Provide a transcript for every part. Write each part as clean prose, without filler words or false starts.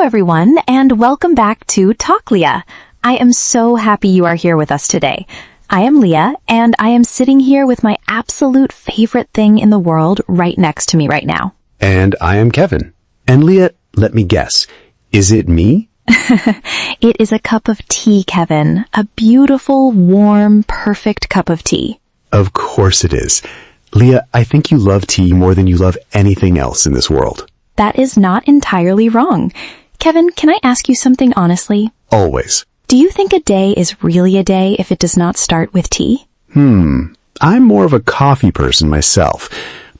everyone, and welcome back to Talk Lia. I am so happy you are here with us today. I am Lia, and I am sitting here with my absolute favorite thing in the world right next to me right now. And I am Kevin. And Lia, let me guess, is it me? It is a cup of tea, Kevin. A beautiful, warm, perfect cup of tea. Of course it is. Lia, I think you love tea more than you love anything else in this world. That is not entirely wrong. Kevin, can I ask you something honestly? Always. Do you think a day is really a day if it does not start with tea? I'm more of a coffee person myself.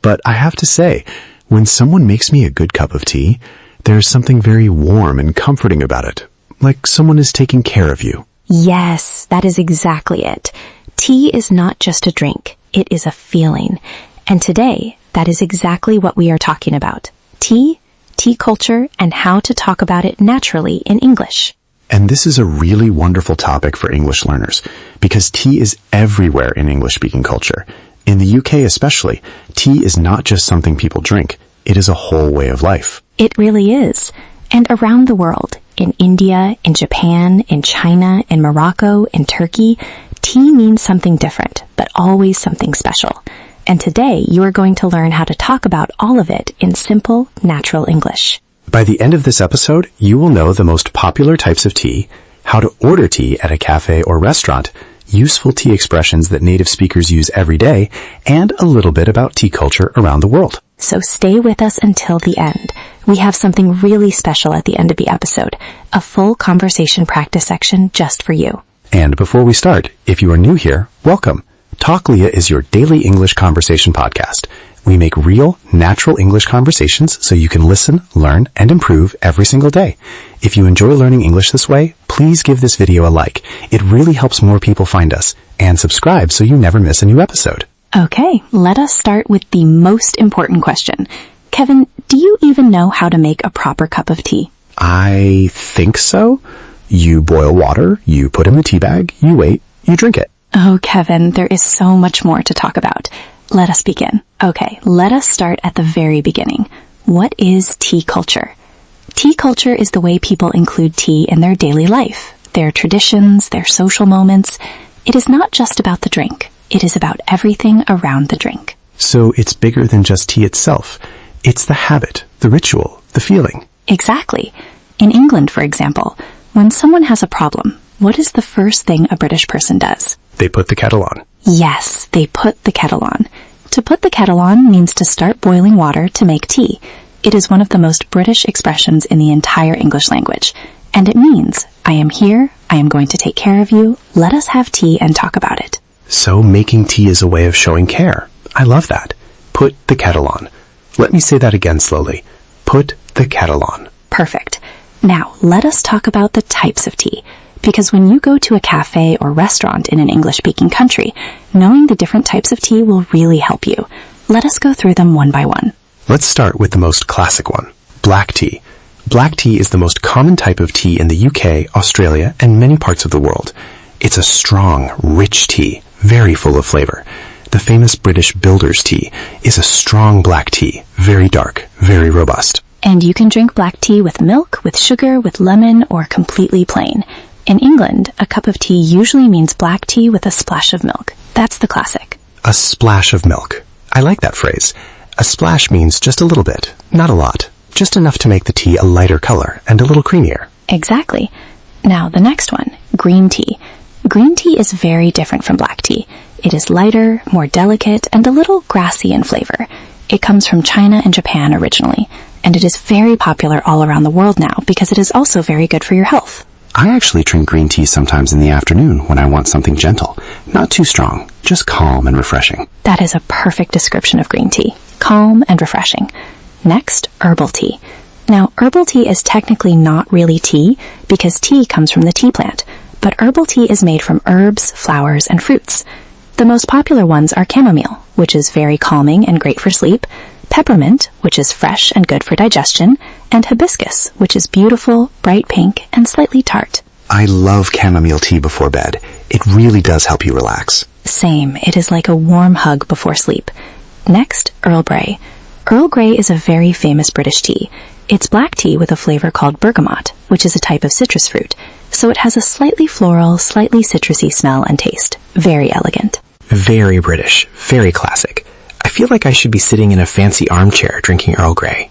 But I have to say, when someone makes me a good cup of tea, there's something very warm and comforting about it. Like someone is taking care of you. Yes, that is exactly it. Tea is not just a drink. It is a feeling. And today, that is exactly what we are talking about. Tea, tea culture, and how to talk about it naturally in English. And this is a really wonderful topic for English learners, because tea is everywhere in English-speaking culture. In the UK especially, tea is not just something people drink. It is a whole way of life. It really is. And around the world, in India, in Japan, in China, in Morocco, in Turkey, tea means something different, but always something special. And today, you are going to learn how to talk about all of it in simple, natural English. By the end of this episode, you will know the most popular types of tea, how to order tea at a cafe or restaurant, useful tea expressions that native speakers use every day, and a little bit about tea culture around the world. So stay with us until the end. We have something really special at the end of the episode, a full conversation practice section just for you. And before we start, if you are new here, welcome. Talk Lia is your daily English conversation podcast. We make real, natural English conversations so you can listen, learn, and improve every single day. If you enjoy learning English this way, please give this video a like. It really helps more people find us. And subscribe so you never miss a new episode. Okay, let us start with the most important question. Kevin, do you even know how to make a proper cup of tea? I think so. You boil water, you put in the tea bag, you wait, you drink it. Oh, Kevin, there is so much more to talk about. Let us begin. Okay, let us start at the very beginning. What is tea culture? Tea culture is the way people include tea in their daily life, their traditions, their social moments. It is not just about the drink. It is about everything around the drink. So it's bigger than just tea itself. It's the habit, the ritual, the feeling. Exactly. In England, for example, when someone has a problem, what is the first thing a British person does? They put the kettle on. Yes, they put the kettle on. To put the kettle on means to start boiling water to make tea. It is one of the most British expressions in the entire English language. And it means, I am here, I am going to take care of you, let us have tea and talk about it. So making tea is a way of showing care. I love that. Put the kettle on. Let me say that again slowly. Put the kettle on. Perfect. Now, let us talk about the types of tea. Because when you go to a cafe or restaurant in an English-speaking country, knowing the different types of tea will really help you. Let us go through them one by one. Let's start with the most classic one, black tea. Black tea is the most common type of tea in the UK, Australia, and many parts of the world. It's a strong, rich tea, very full of flavor. The famous British builder's tea is a strong black tea, very dark, very robust. And you can drink black tea with milk, with sugar, with lemon, or completely plain. In England, a cup of tea usually means black tea with a splash of milk. That's the classic. A splash of milk. I like that phrase. A splash means just a little bit, not a lot. Just enough to make the tea a lighter color and a little creamier. Exactly. Now, the next one, green tea. Green tea is very different from black tea. It is lighter, more delicate, and a little grassy in flavor. It comes from China and Japan originally, and it is very popular all around the world now because it is also very good for your health. I actually drink green tea sometimes in the afternoon when I want something gentle. Not too strong, just calm and refreshing. That is a perfect description of green tea. Calm and refreshing. Next, herbal tea. Now, herbal tea is technically not really tea because tea comes from the tea plant, but herbal tea is made from herbs, flowers, and fruits. The most popular ones are chamomile, which is very calming and great for sleep, peppermint, which is fresh and good for digestion, and hibiscus, which is beautiful, bright pink, and slightly tart. I love chamomile tea before bed. It really does help you relax. Same, it is like a warm hug before sleep. Next, Earl Grey. Earl Grey is a very famous British tea. It's black tea with a flavor called bergamot, which is a type of citrus fruit, so it has a slightly floral, slightly citrusy smell and taste. Very elegant. Very British. Very classic. I feel like I should be sitting in a fancy armchair drinking Earl Grey.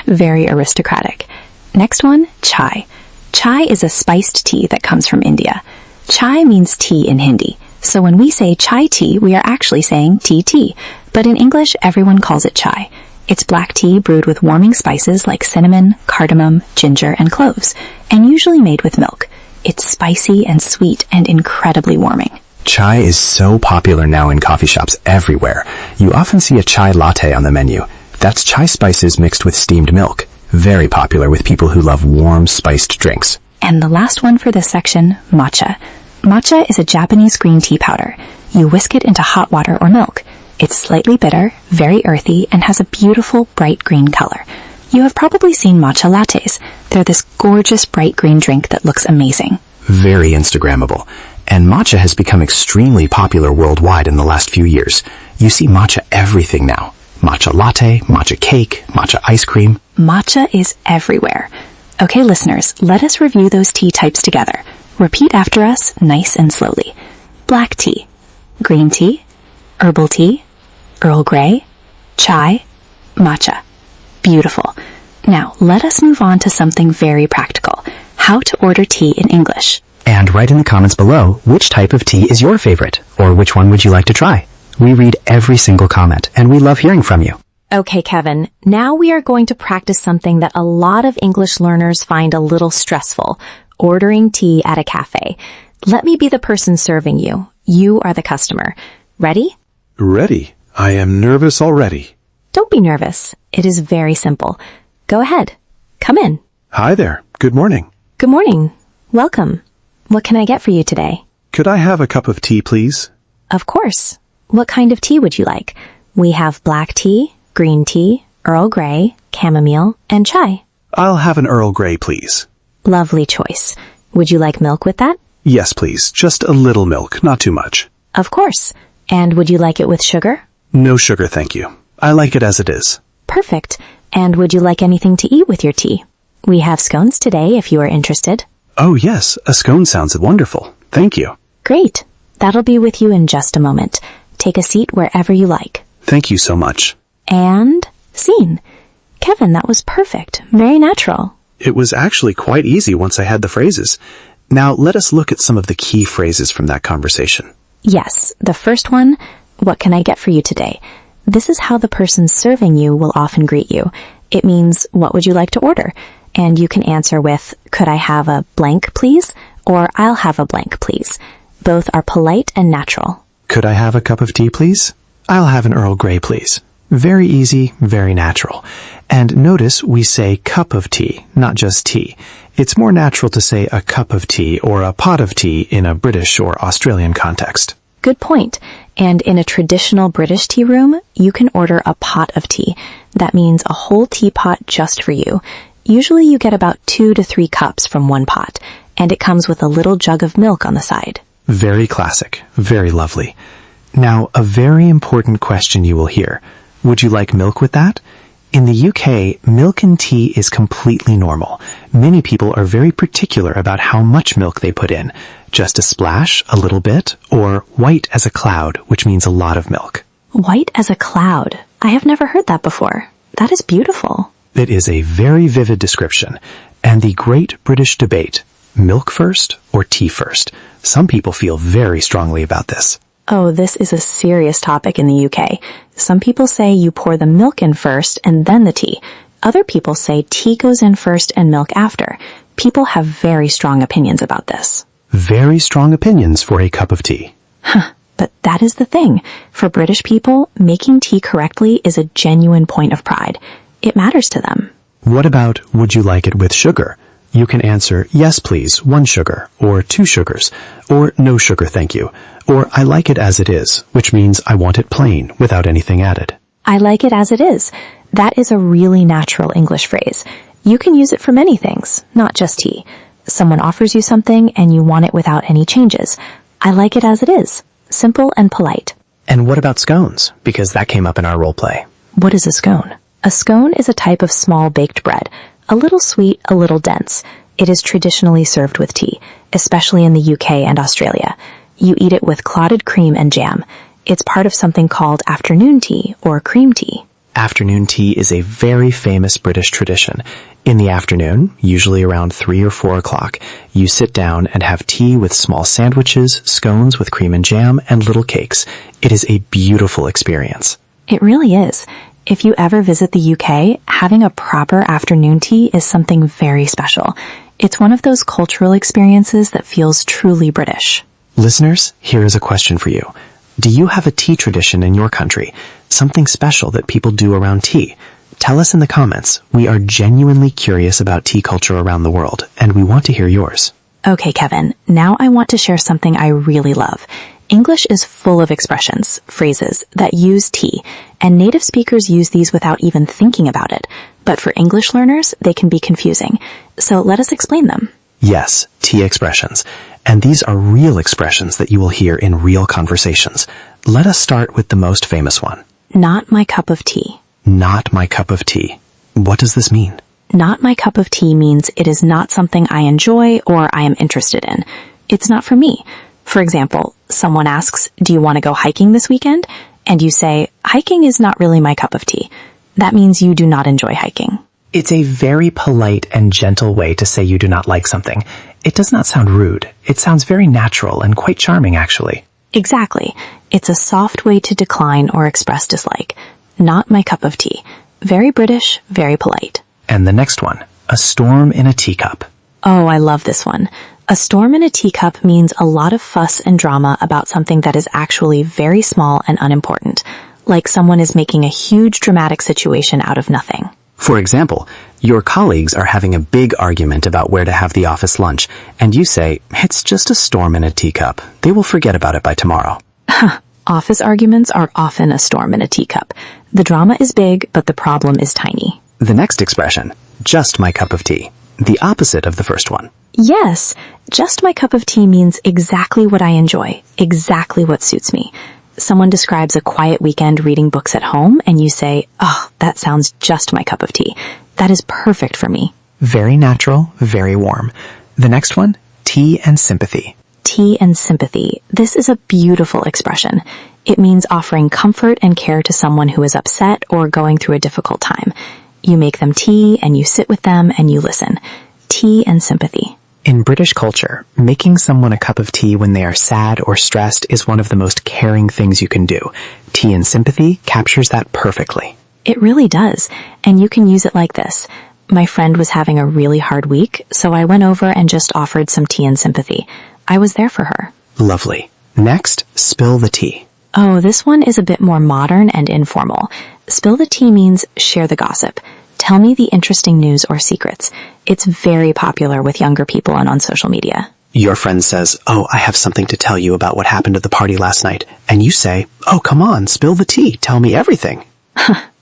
Very aristocratic. Next one, chai. Chai is a spiced tea that comes from India. Chai means tea in Hindi, so when we say chai tea, we are actually saying tea, but in English, everyone calls it chai. It's black tea brewed with warming spices like cinnamon, cardamom, ginger, and cloves, and usually made with milk. It's spicy and sweet and incredibly warming. Chai is so popular now in coffee shops everywhere. You often see a chai latte on the menu. That's chai spices mixed with steamed milk. Very popular with people who love warm, spiced drinks. And the last one for this section, matcha. Matcha is a Japanese green tea powder. You whisk it into hot water or milk. It's slightly bitter, very earthy, and has a beautiful bright green color. You have probably seen matcha lattes. They're this gorgeous bright green drink that looks amazing. Very Instagrammable. And matcha has become extremely popular worldwide in the last few years. You see matcha everything now. Matcha latte, matcha cake, matcha ice cream. Matcha is everywhere. Okay, listeners, let us review those tea types together. Repeat after us, nice and slowly. Black tea, green tea, herbal tea, Earl Grey, chai, matcha. Beautiful. Now, let us move on to something very practical. How to order tea in English. And write in the comments below which type of tea is your favorite, or which one would you like to try. We read every single comment, and we love hearing from you. Okay, Kevin, now we are going to practice something that a lot of English learners find a little stressful, ordering tea at a cafe. Let me be the person serving you. You are the customer. Ready? Ready. I am nervous already. Don't be nervous. It is very simple. Go ahead. Come in. Hi there. Good morning. Good morning. Welcome. What can I get for you today? Could I have a cup of tea, please? Of course. What kind of tea would you like? We have black tea, green tea, Earl Grey, chamomile, and chai. I'll have an Earl Grey, please. Lovely choice. Would you like milk with that? Yes, please. Just a little milk, not too much. Of course. And would you like it with sugar? No sugar, thank you. I like it as it is. Perfect. And would you like anything to eat with your tea? We have scones today if you are interested. Oh, yes. A scone sounds wonderful. Thank you. Great. That'll be with you in just a moment. Take a seat wherever you like. Thank you so much. And scene. Kevin, that was perfect. Very natural. It was actually quite easy once I had the phrases. Now, let us look at some of the key phrases from that conversation. Yes, the first one, what can I get for you today? This is how the person serving you will often greet you. It means, what would you like to order? And you can answer with, could I have a blank, please? Or I'll have a blank, please. Both are polite and natural. Could I have a cup of tea, please? I'll have an Earl Grey, please. Very easy, very natural. And notice we say cup of tea, not just tea. It's more natural to say a cup of tea or a pot of tea in a British or Australian context. Good point. And in a traditional British tea room, you can order a pot of tea. That means a whole teapot just for you. Usually you get about 2 to 3 cups from one pot, and it comes with a little jug of milk on the side. Very classic. Very lovely. Now, a very important question you will hear. Would you like milk with that? In the UK, milk in tea is completely normal. Many people are very particular about how much milk they put in. Just a splash, a little bit, or white as a cloud, which means a lot of milk. White as a cloud. I have never heard that before. That is beautiful. It is a very vivid description. And the great British debate, milk first or tea first? Some people feel very strongly about this. Oh, this is a serious topic in the UK. Some people say you pour the milk in first and then the tea. Other people say tea goes in first and milk after. People have very strong opinions about this. Very strong opinions for a cup of tea. But that is the thing. For British people, making tea correctly is a genuine point of pride. It matters to them. What about, would you like it with sugar? You can answer, yes please, 1 sugar, or 2 sugars, or no sugar thank you, or I like it as it is, which means I want it plain, without anything added. I like it as it is. That is a really natural English phrase. You can use it for many things, not just tea. Someone offers you something and you want it without any changes. I like it as it is. Simple and polite. And what about scones? Because that came up in our role play. What is a scone? A scone is a type of small baked bread, a little sweet, a little dense. It is traditionally served with tea, especially in the UK and Australia. You eat it with clotted cream and jam. It's part of something called afternoon tea or cream tea. Afternoon tea is a very famous British tradition. In the afternoon, usually around 3 or 4 o'clock, you sit down and have tea with small sandwiches, scones with cream and jam, and little cakes. It is a beautiful experience. It really is. If you ever visit the UK, having a proper afternoon tea is something very special. It's one of those cultural experiences that feels truly British. Listeners, here is a question for you. Do you have a tea tradition in your country? Something special that people do around tea? Tell us in the comments. We are genuinely curious about tea culture around the world, and we want to hear yours. Okay, Kevin, now I want to share something I really love. English is full of expressions, phrases that use tea, and native speakers use these without even thinking about it. But for English learners, they can be confusing. So let us explain them. Yes, tea expressions. And these are real expressions that you will hear in real conversations. Let us start with the most famous one. Not my cup of tea. Not my cup of tea. What does this mean? Not my cup of tea means it is not something I enjoy or I am interested in. It's not for me. For example, someone asks, "Do you want to go hiking this weekend?" And you say, "Hiking is not really my cup of tea." That means you do not enjoy hiking. It's a very polite and gentle way to say you do not like something. It does not sound rude. It sounds very natural and quite charming, actually. Exactly. It's a soft way to decline or express dislike. Not my cup of tea. Very British, very polite. And the next one, a storm in a teacup. Oh, I love this one. A storm in a teacup means a lot of fuss and drama about something that is actually very small and unimportant, like someone is making a huge dramatic situation out of nothing. For example, your colleagues are having a big argument about where to have the office lunch, and you say, "It's just a storm in a teacup. They will forget about it by tomorrow." Office arguments are often a storm in a teacup. The drama is big, but the problem is tiny. The next expression, just my cup of tea. The opposite of the first one. Yes, just my cup of tea means exactly what I enjoy, exactly what suits me. Someone describes a quiet weekend reading books at home, and you say, "Oh, that sounds just my cup of tea. That is perfect for me." Very natural, very warm. The next one, tea and sympathy. Tea and sympathy. This is a beautiful expression. It means offering comfort and care to someone who is upset or going through a difficult time. You make them tea, and you sit with them, and you listen. Tea and sympathy. In British culture, making someone a cup of tea when they are sad or stressed is one of the most caring things you can do. Tea and sympathy captures that perfectly. It really does, and you can use it like this. My friend was having a really hard week, so I went over and just offered some tea and sympathy. I was there for her. Lovely. Next, spill the tea. Oh, this one is a bit more modern and informal. Spill the tea means share the gossip. Tell me the interesting news or secrets. It's very popular with younger people and on social media. Your friend says, "Oh, I have something to tell you about what happened at the party last night." And you say, "Oh, come on, spill the tea. Tell me everything."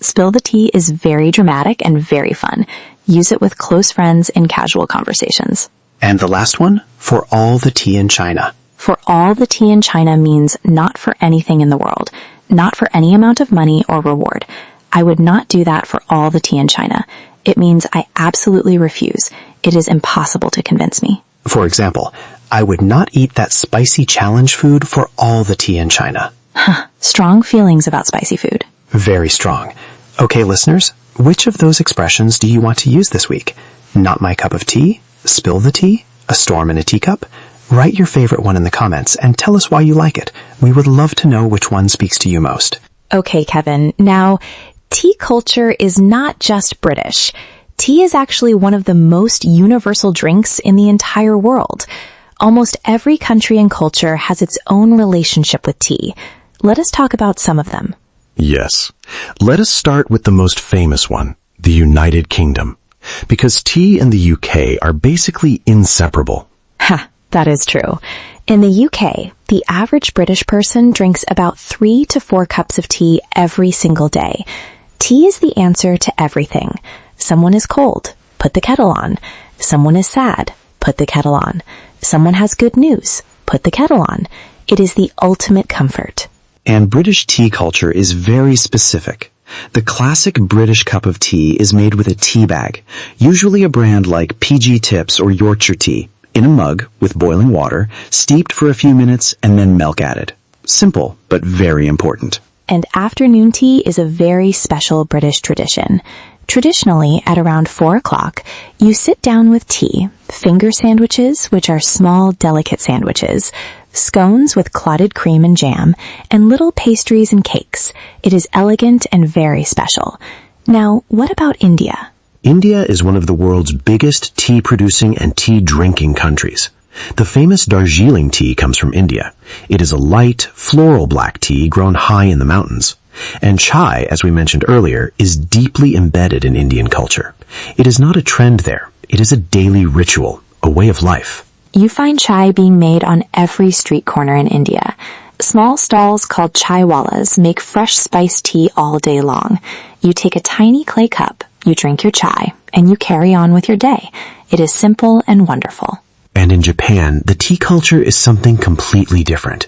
Spill the tea is very dramatic and very fun. Use it with close friends in casual conversations. And the last one, for all the tea in China. For all the tea in China means not for anything in the world, not for any amount of money or reward. I would not do that for all the tea in China. It means I absolutely refuse. It is impossible to convince me. For example, I would not eat that spicy challenge food for all the tea in China. Strong feelings about spicy food. Very strong. Okay, listeners, which of those expressions do you want to use this week? Not my cup of tea? Spill the tea? A storm in a teacup? Write your favorite one in the comments and tell us why you like it. We would love to know which one speaks to you most. Okay, Kevin. Now, tea culture is not just British. Tea is actually one of the most universal drinks in the entire world. Almost every country and culture has its own relationship with tea. Let us talk about some of them. Yes. Let us start with the most famous one, the United Kingdom, because tea and the UK are basically inseparable. That is true. In the UK, the average British person drinks about 3 to 4 cups of tea every single day. Tea is the answer to everything. Someone is cold, put the kettle on. Someone is sad, put the kettle on. Someone has good news, put the kettle on. It is the ultimate comfort. And British tea culture is very specific. The classic British cup of tea is made with a tea bag, usually a brand like PG Tips or Yorkshire tea, in a mug with boiling water, steeped for a few minutes, and then milk added. Simple, but very important. And afternoon tea is a very special British tradition. Traditionally, at around 4 o'clock, you sit down with tea, finger sandwiches, which are small, delicate sandwiches, scones with clotted cream and jam, and little pastries and cakes. It is elegant and very special. Now, what about India? India is one of the world's biggest tea-producing and tea-drinking countries. The famous Darjeeling tea comes from India. It is a light, floral black tea grown high in the mountains. And chai, as we mentioned earlier, is deeply embedded in Indian culture. It is not a trend there. It is a daily ritual, a way of life. You find chai being made on every street corner in India. Small stalls called chaiwalas make fresh spiced tea all day long. You take a tiny clay cup, you drink your chai, and you carry on with your day. It is simple and wonderful. And in Japan, the tea culture is something completely different.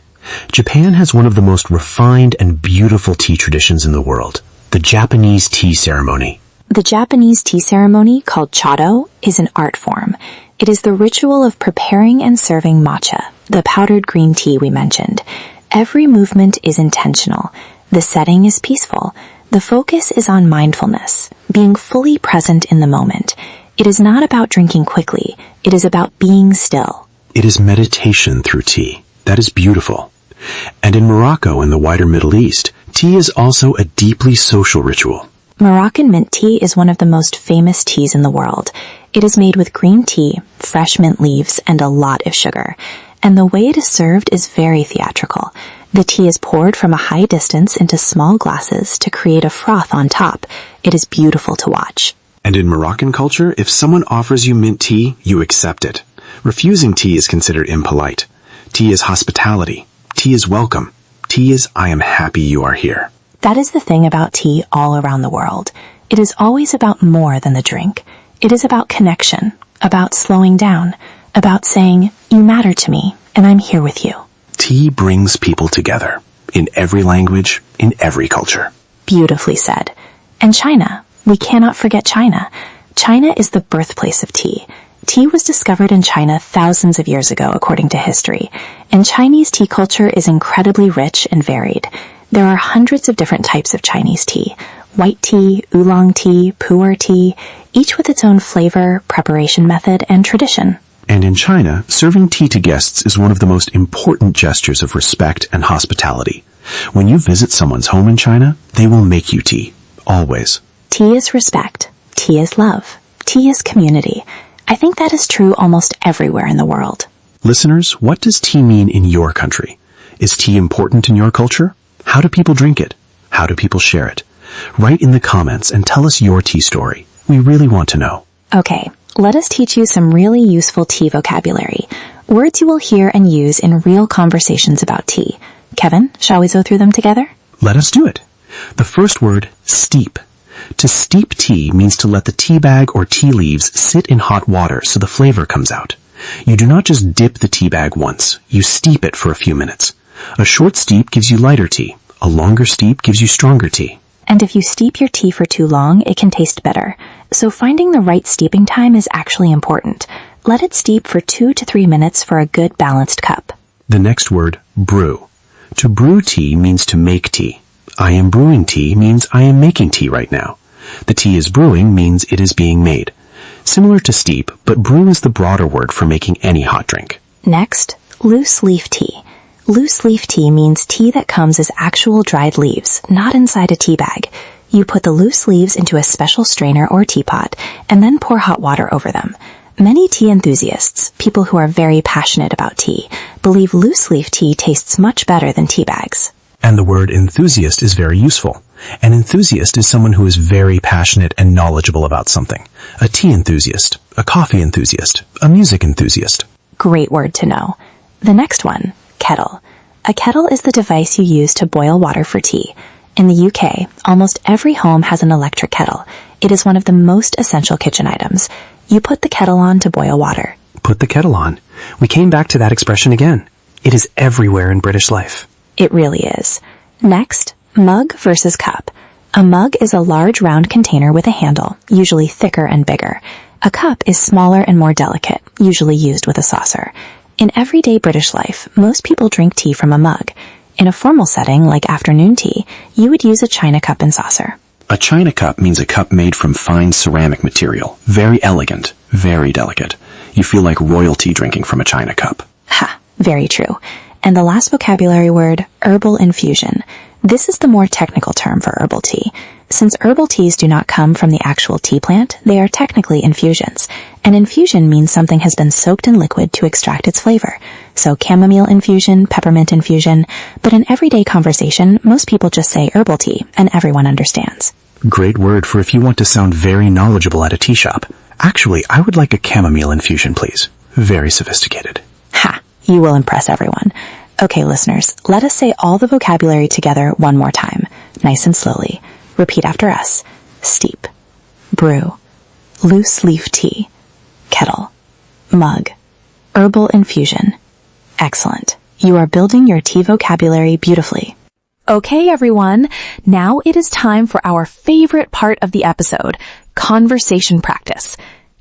Japan has one of the most refined and beautiful tea traditions in the world, the Japanese tea ceremony. The Japanese tea ceremony, called chado, is an art form. It is the ritual of preparing and serving matcha, the powdered green tea we mentioned. Every movement is intentional. The setting is peaceful. The focus is on mindfulness, being fully present in the moment. It is not about drinking quickly. It is about being still. It is meditation through tea. That is beautiful. And in Morocco and the wider Middle East, tea is also a deeply social ritual. Moroccan mint tea is one of the most famous teas in the world. It is made with green tea, fresh mint leaves, and a lot of sugar. And the way it is served is very theatrical. The tea is poured from a high distance into small glasses to create a froth on top. It is beautiful to watch. And in Moroccan culture, if someone offers you mint tea, you accept it. Refusing tea is considered impolite. Tea is hospitality. Tea is welcome. Tea is, I am happy you are here. That is the thing about tea all around the world. It is always about more than the drink. It is about connection, about slowing down, about saying, you matter to me, and I'm here with you. Tea brings people together, in every language, in every culture. Beautifully said. And China. We cannot forget China. China is the birthplace of tea. Tea was discovered in China thousands of years ago, according to history, and Chinese tea culture is incredibly rich and varied. There are hundreds of different types of Chinese tea: white tea, oolong tea, pu'er tea, each with its own flavor, preparation method, and tradition. And in China, serving tea to guests is one of the most important gestures of respect and hospitality. When you visit someone's home in China, they will make you tea. Always. Tea is respect. Tea is love. Tea is community. I think that is true almost everywhere in the world. Listeners, what does tea mean in your country? Is tea important in your culture? How do people drink it? How do people share it? Write in the comments and tell us your tea story. We really want to know. Okay, let us teach you some really useful tea vocabulary. Words you will hear and use in real conversations about tea. Kevin, shall we go through them together? Let us do it. The first word, steep. To steep tea means to let the tea bag or tea leaves sit in hot water so the flavor comes out. You do not just dip the tea bag once. You steep it for a few minutes. A short steep gives you lighter tea. A longer steep gives you stronger tea. And if you steep your tea for too long, it can taste bitter. So finding the right steeping time is actually important. Let it steep for 2 to 3 minutes for a good balanced cup. The next word, brew. To brew tea means to make tea. I am brewing tea means I am making tea right now. The tea is brewing means it is being made. Similar to steep, but brew is the broader word for making any hot drink. Next, loose leaf tea. Loose leaf tea means tea that comes as actual dried leaves, not inside a tea bag. You put the loose leaves into a special strainer or teapot, and then pour hot water over them. Many tea enthusiasts, people who are very passionate about tea, believe loose leaf tea tastes much better than tea bags. And the word enthusiast is very useful. An enthusiast is someone who is very passionate and knowledgeable about something. A tea enthusiast, a coffee enthusiast, a music enthusiast. Great word to know. The next one, kettle. A kettle is the device you use to boil water for tea. In the UK, almost every home has an electric kettle. It is one of the most essential kitchen items. You put the kettle on to boil water. Put the kettle on. We came back to that expression again. It is everywhere in British life. It really is. Next, mug versus cup. A mug is a large round container with a handle, usually thicker and bigger. A cup is smaller and more delicate, usually used with a saucer. In everyday British life, most people drink tea from a mug. In a formal setting, like afternoon tea, you would use a china cup and saucer. A china cup means a cup made from fine ceramic material. Very elegant, very delicate. You feel like royalty drinking from a china cup. Ha, very true. And the last vocabulary word, herbal infusion. This is the more technical term for herbal tea. Since herbal teas do not come from the actual tea plant, they are technically infusions. An infusion means something has been soaked in liquid to extract its flavor. So chamomile infusion, peppermint infusion, but in everyday conversation, most people just say herbal tea, and everyone understands. Great word for if you want to sound very knowledgeable at a tea shop. Actually, I would like a chamomile infusion, please. Very sophisticated. Ha, you will impress everyone. Okay, listeners, let us say all the vocabulary together one more time, nice and slowly. Repeat after us. Steep, brew, loose leaf tea, kettle, mug, herbal infusion. Excellent. You are building your tea vocabulary beautifully. Okay, everyone. Now it is time for our favorite part of the episode, conversation practice.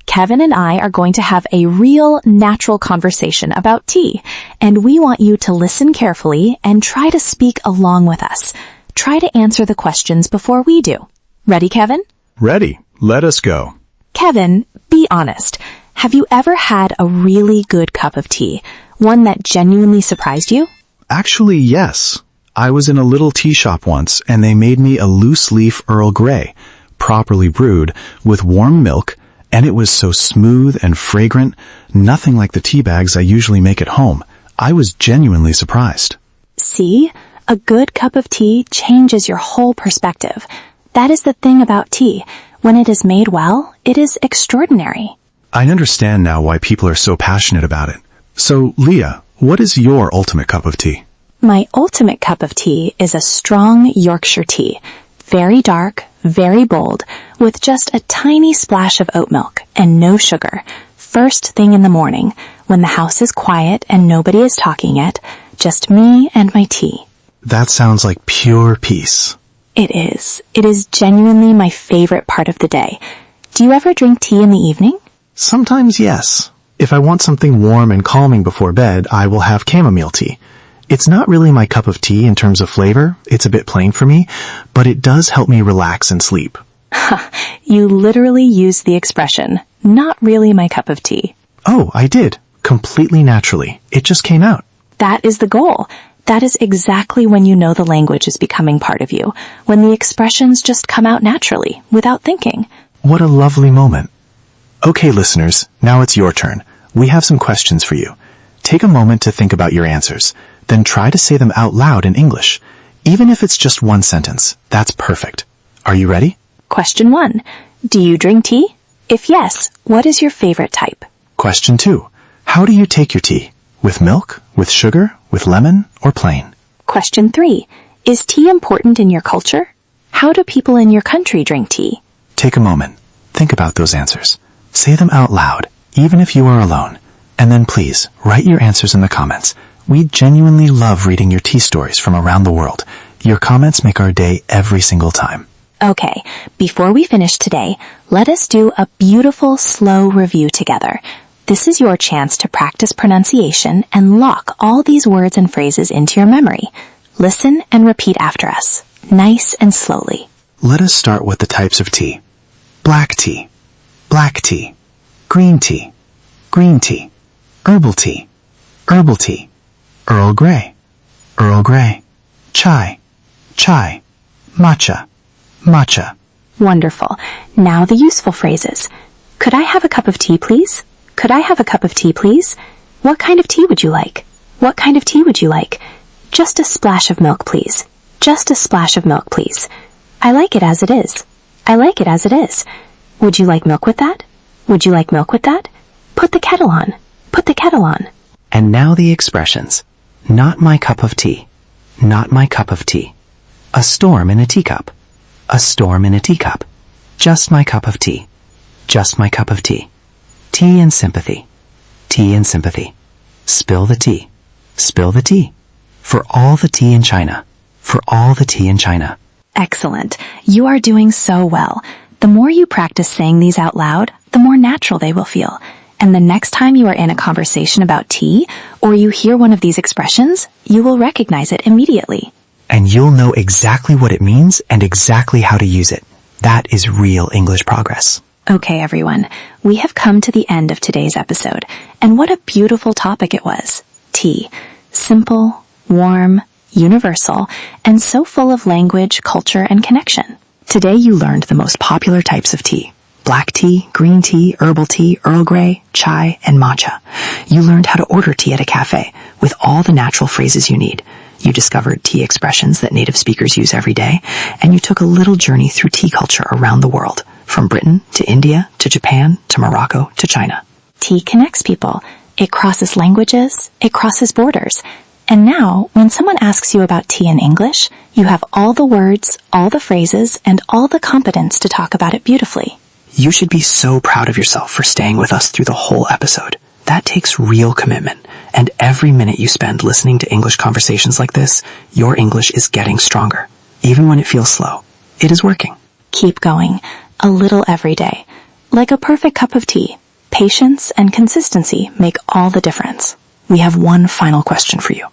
Kevin and I are going to have a real, natural conversation about tea, and we want you to listen carefully and try to speak along with us. Try to answer the questions before we do. Ready, Kevin? Ready. Let us go. Kevin, be honest. Have you ever had a really good cup of tea? One that genuinely surprised you? Actually, yes. I was in a little tea shop once, and they made me a loose leaf Earl Grey, properly brewed, with warm milk, and it was so smooth and fragrant, nothing like the tea bags I usually make at home. I was genuinely surprised. See? A good cup of tea changes your whole perspective. That is the thing about tea. When it is made well, it is extraordinary. I understand now why people are so passionate about it. So, Lia, what is your ultimate cup of tea? My ultimate cup of tea is a strong Yorkshire tea. Very dark, very bold, with just a tiny splash of oat milk and no sugar. First thing in the morning, when the house is quiet and nobody is talking yet, just me and my tea. That sounds like pure peace. It is. It is genuinely my favorite part of the day. Do you ever drink tea in the evening? Sometimes, yes. If I want something warm and calming before bed, I will have chamomile tea. It's not really my cup of tea in terms of flavor. It's a bit plain for me, but it does help me relax and sleep. You literally used the expression, not really my cup of tea. Oh, I did. Completely naturally. It just came out. That is the goal. That is exactly when you know the language is becoming part of you, when the expressions just come out naturally, without thinking. What a lovely moment. Okay, listeners, now it's your turn. We have some questions for you. Take a moment to think about your answers. Then try to say them out loud in English. Even if it's just one sentence, that's perfect. Are you ready? Question 1. Do you drink tea? If yes, what is your favorite type? Question 2. How do you take your tea? With milk, with sugar, with lemon, or plain? Question 3. Is tea important in your culture? How do people in your country drink tea? Take a moment. Think about those answers. Say them out loud, even if you are alone. And then please, write your answers in the comments. We genuinely love reading your tea stories from around the world. Your comments make our day every single time. Okay, before we finish today, let us do a beautiful, slow review together. This is your chance to practice pronunciation and lock all these words and phrases into your memory. Listen and repeat after us, nice and slowly. Let us start with the types of tea. Black tea, green tea, herbal tea, Earl Grey, chai, matcha. Wonderful. Now the useful phrases. Could I have a cup of tea, please? Could I have a cup of tea, please? What kind of tea would you like? What kind of tea would you like? Just a splash of milk, please. Just a splash of milk, please. I like it as it is. I like it as it is. Would you like milk with that? Would you like milk with that? Put the kettle on. Put the kettle on. And now the expressions. Not my cup of tea. Not my cup of tea. A storm in a teacup. A storm in a teacup. Just my cup of tea. Just my cup of tea. Tea and sympathy. Tea and sympathy. Spill the tea. Spill the tea. For all the tea in China. For all the tea in China. Excellent. You are doing so well. The more you practice saying these out loud, the more natural they will feel. And the next time you are in a conversation about tea, or you hear one of these expressions, you will recognize it immediately. And you'll know exactly what it means and exactly how to use it. That is real English progress. Okay, everyone, we have come to the end of today's episode, and what a beautiful topic it was. Tea. Simple, warm, universal, and so full of language, culture, and connection. Today you learned the most popular types of tea. Black tea, green tea, herbal tea, Earl Grey, chai, and matcha. You learned how to order tea at a cafe with all the natural phrases you need. You discovered tea expressions that native speakers use every day, and you took a little journey through tea culture around the world, from Britain to India to Japan to Morocco to China. Tea connects people. It crosses languages. It crosses borders. And now, when someone asks you about tea in English, you have all the words, all the phrases, and all the competence to talk about it beautifully. You should be so proud of yourself for staying with us through the whole episode. That takes real commitment, and every minute you spend listening to English conversations like this, your English is getting stronger. Even when it feels slow, it is working. Keep going, a little every day. Like a perfect cup of tea, patience and consistency make all the difference. We have one final question for you.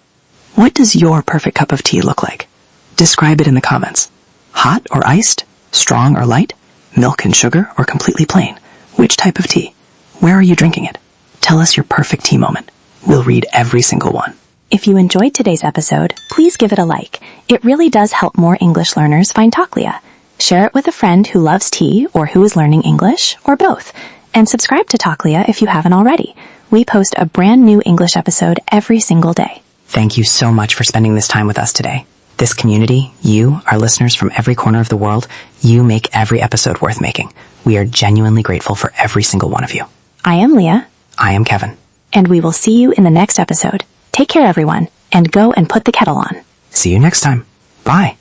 What does your perfect cup of tea look like? Describe it in the comments. Hot or iced? Strong or light? Milk and sugar or completely plain? Which type of tea? Where are you drinking it? Tell us your perfect tea moment. We'll read every single one. If you enjoyed today's episode, please give it a like. It really does help more English learners find Talk Lia. Share it with a friend who loves tea or who is learning English, or both. And subscribe to Talk Lia if you haven't already. We post a brand new English episode every single day. Thank you so much for spending this time with us today. This community, you, our listeners from every corner of the world, you make every episode worth making. We are genuinely grateful for every single one of you. I am Lia. I am Kevin. And we will see you in the next episode. Take care, everyone, and go and put the kettle on. See you next time. Bye.